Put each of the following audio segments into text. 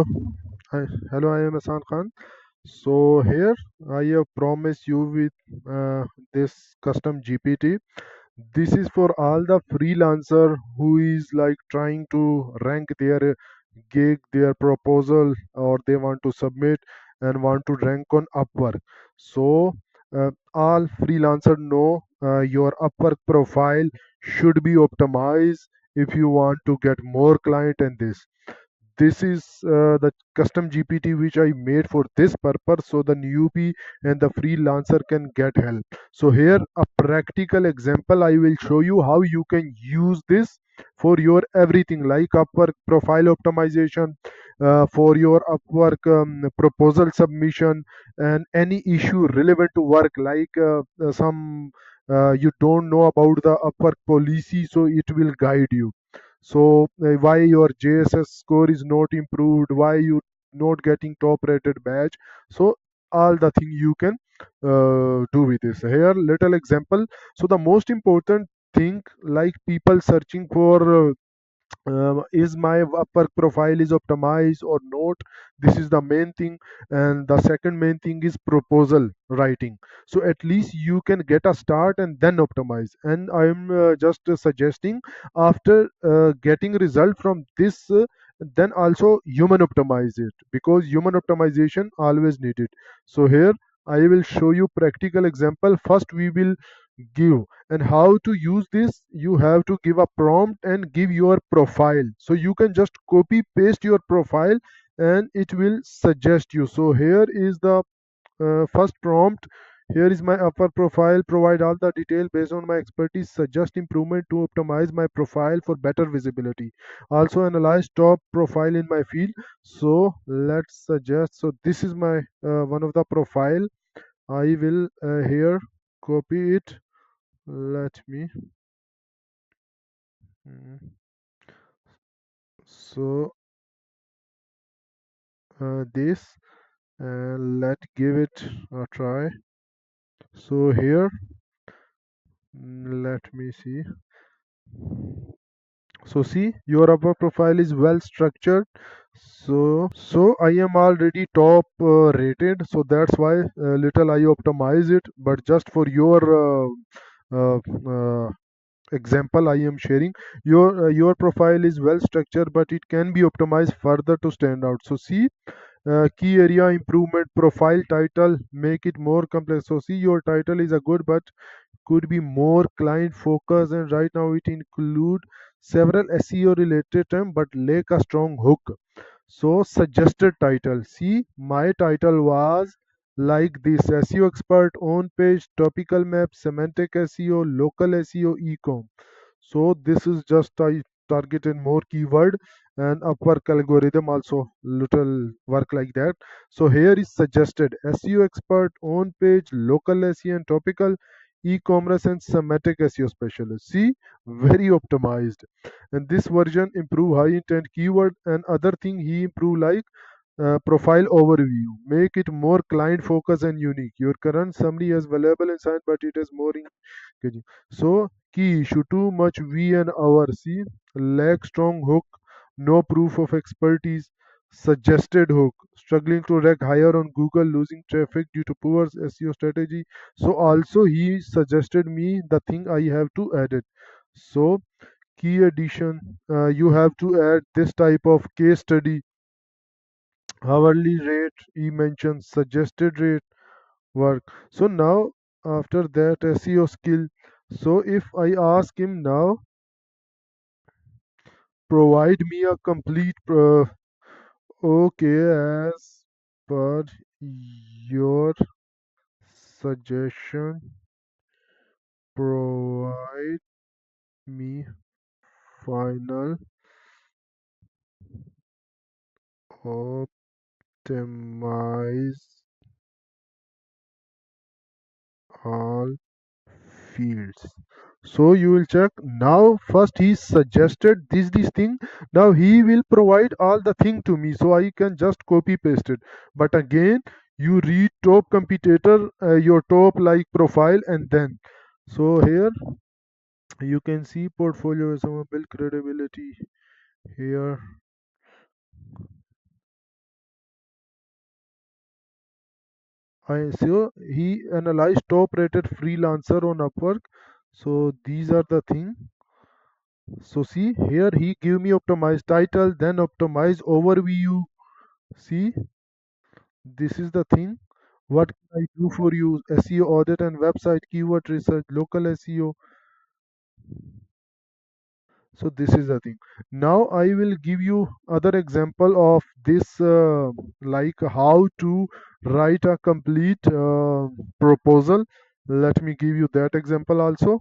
Hi, hello, I am Asan Khan. So here I have promised you with this custom GPT. This is for all the freelancer who is like trying to rank their gig, their proposal, or they want to submit and want to rank on Upwork. So all freelancer know your Upwork profile should be optimized if you want to get more client in this is the custom GPT which I made for this purpose so the newbie and the freelancer can get help. So here a practical example I will show you how you can use this for your everything like Upwork profile optimization, for your Upwork proposal submission and any issue relevant to work like some you don't know about the Upwork policy, so it will guide you. So why your JSS score is not improved, why you not getting top rated badge. So all the thing you can do with this. Here little example. So the most important thing like people searching for is my upper profile is optimized or not. This is the main thing, and the second main thing is proposal writing. So at least you can get a start and then optimize, and I'm just suggesting after getting result from this, then also human optimize it because human optimization always needed. So here I will show you practical example. First we will give, and how to use this, you have to give a prompt and give your profile, so you can just copy paste your profile and it will suggest you. So here is the first prompt. Here is my upper profile, provide all the detail based on my expertise, suggest improvement to optimize my profile for better visibility, also analyze top profile in my field. So let's suggest, so this is my one of the profile. I will here copy it. Let me mm, so this, let give it a try. So here, let me see. So see, your upper profile is well structured. So I am already top rated, so that's why little I optimize it, but just for your uh, uh, example I am sharing, your profile is well structured but it can be optimized further to stand out. So see, key area improvement, profile title, make it more complex. So see, your title is a good but could be more client focused, and right now it include several SEO related terms but lack a strong hook. So suggested title, see my title was like this: SEO expert, on page, topical map, semantic SEO, local SEO, ecom. So this is just I targeted more keyword, and Upwork algorithm also little work like that. So here is suggested SEO expert, on page, local SEO and topical, e-commerce and semantic SEO specialist. See, very optimized. And this version improve high intent keyword, and other thing he improve like profile overview, make it more client focused and unique. Your current summary is valuable inside but it is more engaging. So key issue, too much V and hour. See, lack strong hook, no proof of expertise, suggested hook, struggling to rank higher on Google, losing traffic due to poor SEO strategy. So also he suggested me the thing I have to add it. So key addition, you have to add this type of case study, hourly rate, he mentions suggested rate, work. So now after that SEO skill, so if I ask him now, provide me a complete okay, as per your suggestion, provide me final optimize all fields. So you will check now. First he suggested this thing, now he will provide all the thing to me, so I can just copy paste it. But again, you read top competitor, your top like profile, and then so here you can see portfolio, some build credibility here. I so he analyzed top rated freelancer on Upwork. So these are the thing. So see here he give me optimized title, then optimize overview. See, this is the thing. What can I do for you? SEO audit and website keyword research, local SEO. So this is the thing. Now I will give you other example of this, like how to write a complete proposal. Let me give you that example also.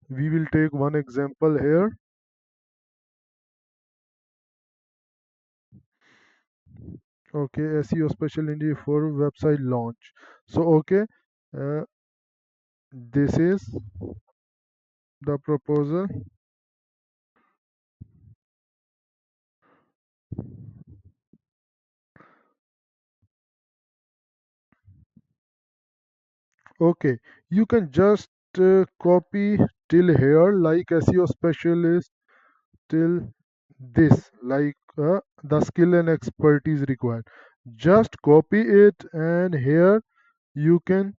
We will take one example here. Okay, SEO special India for website launch. So okay, uh, this is the proposal. Okay, you can just copy till here like SEO specialist till this, like the skill and expertise required. Just copy it and here you can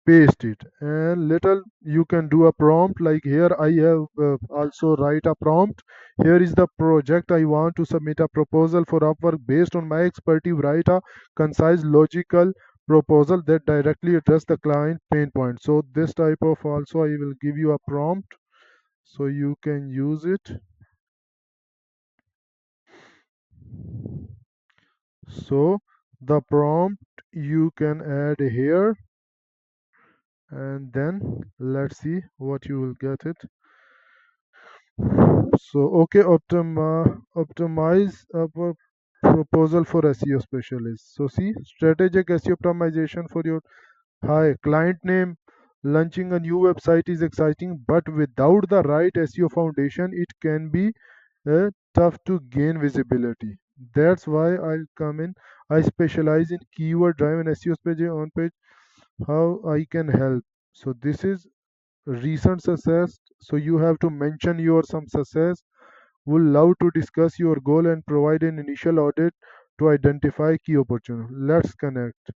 paste it, and little you can do a prompt like here I have also write a prompt. Here is the project I want to submit a proposal for Upwork based on my expertise. Write a concise logical proposal that directly address the client pain point. So this type of also I will give you a prompt so you can use it. So the prompt you can add here, and then let's see what you will get it. So okay, optimize our proposal for SEO specialist. So see, strategic SEO optimization for your hi client name. Launching a new website is exciting, but without the right SEO foundation, it can be tough to gain visibility. That's why I'll come in. I specialize in keyword driven SEO page on page. How I can help. So this is recent success. So you have to mention your some success. Would love to discuss your goal and provide an initial audit to identify key opportunities. Let's connect.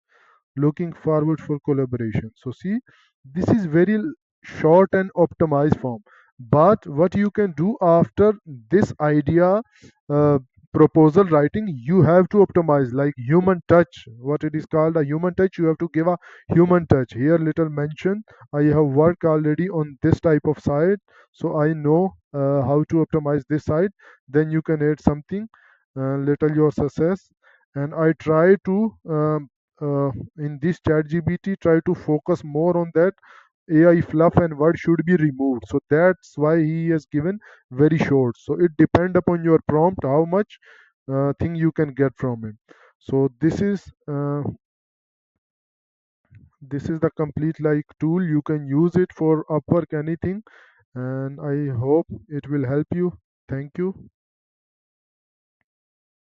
Looking forward for collaboration. So see, this is very short and optimized form. But what you can do after this idea, uh, proposal writing, you have to optimize like human touch. What it is called a human touch. You have to give a human touch. Here, little mention. I have worked already on this type of site, so I know how to optimize this site. Then you can add something, little your success, and I try to in this ChatGPT try to focus more on that. AI fluff and word should be removed. So that's why he has given very short. So it depend upon your prompt how much thing you can get from it. So this is the complete like tool. You can use it for Upwork anything, and I hope it will help you. Thank you.